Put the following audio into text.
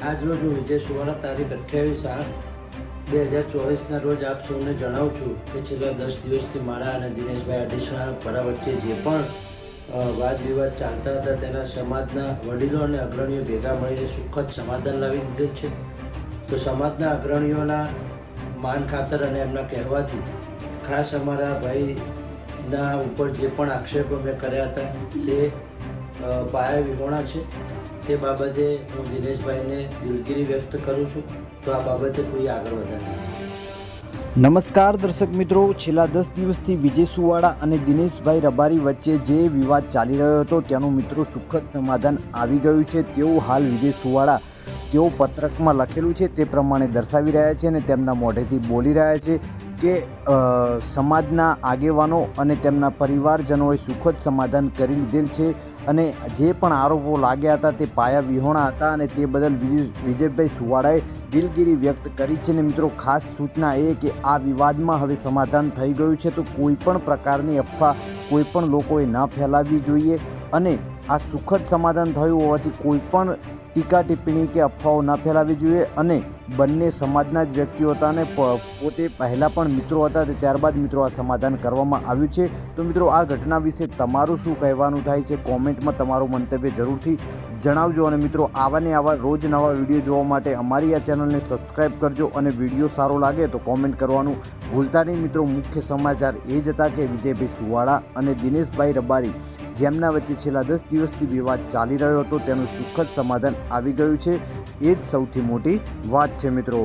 આજ રોજ હું વિજય સુવાળા તારીખ 28/8/2024ના રોજ આપ સૌને જણાવું છું કે છેલ્લા 10 દિવસથી મારા અને દિનેશભાઈ અડીસણા પરા વચ્ચે જે પણ વાદ વિવાદ ચાલતા હતા તેના સમાજના વડીલો અને અગ્રણીઓ ભેગા મળીને સુખદ સમાધાન લાવી દીધેલ છે. તો સમાજના અગ્રણીઓના માન ખાતર અને એમના કહેવાથી ખાસ અમારા ભાઈના ઉપર જે પણ આક્ષેપો મેં કર્યા હતા તે પાયા વિહોણા છે. તે બાબતે હું દિનેશભાઈને દિલગીરી વ્યક્ત કરું છું. તો આ બાબતે કોઈ આગળ વધારે. નમસ્કાર દર્શક મિત્રો, છેલ્લા 10 દિવસથી વિજય સુવાળા અને દિનેશભાઈ રબારી વચ્ચે જે વિવાદ ચાલી રહ્યો હતો તેનું મિત્રો સુખદ સમાધાન આવી ગયું છે તેવું હાલ વિજય સુવાળા તેઓ પત્રકમાં લખેલું છે તે પ્રમાણે દર્શાવી રહ્યા છે અને તેમના મોઢેથી બોલી રહ્યા છે કે સમાજના આગેવાનો અને તેમના પરિવારજનોએ સુખદ સમાધાન કરી લીધેલ છે અને જે પણ આરોપો લાગ્યા હતા તે પાયા વિહોણા હતા અને તે બદલ વિજયભાઈ સુવાળાએ દિલગીરી વ્યક્ત કરી છે. અને મિત્રો ખાસ સૂચના એ કે આ વિવાદમાં હવે સમાધાન થઈ ગયું છે, તો કોઈ પણ પ્રકારની અફવા કોઈ પણ લોકોએ ન ફેલાવવી જોઈએ અને આ સુખદ સમાધાન થયું હોવાથી કોઈ પણ ટીકા ટિપ્પણી કે અફવાઓ ન ફેલાવવી જોઈએ. અને બંને સમાજના જ વ્યક્તિઓ હતા અને પોતે પહેલાં પણ મિત્રો હતા, ત્યારબાદ મિત્રો આ સમાધાન કરવામાં આવ્યું છે. તો મિત્રો આ ઘટના વિશે તમારું શું કહેવાનું થાય છે, કોમેન્ટમાં તમારું મંતવ્ય જરૂરથી જણાવજો. અને મિત્રો આવા ને આવા રોજ નવા વિડીયો જોવા માટે અમારી આ ચેનલને સબસ્ક્રાઈબ કરજો અને વિડીયો સારો લાગે તો કોમેન્ટ કરવાનું ભૂલતા નહીં. મિત્રો મુખ્ય સમાચાર એ જ હતા કે વિજયભાઈ સુવાળા અને દિનેશભાઈ રબારી જેમના વચ્ચે છેલ્લા 10 દિવસથી વિવાદ ચાલી રહ્યો હતો તેનું સુખદ સમાધાન આવી ગયું છે. એ જ સૌથી મોટી વાત છે મિત્રો.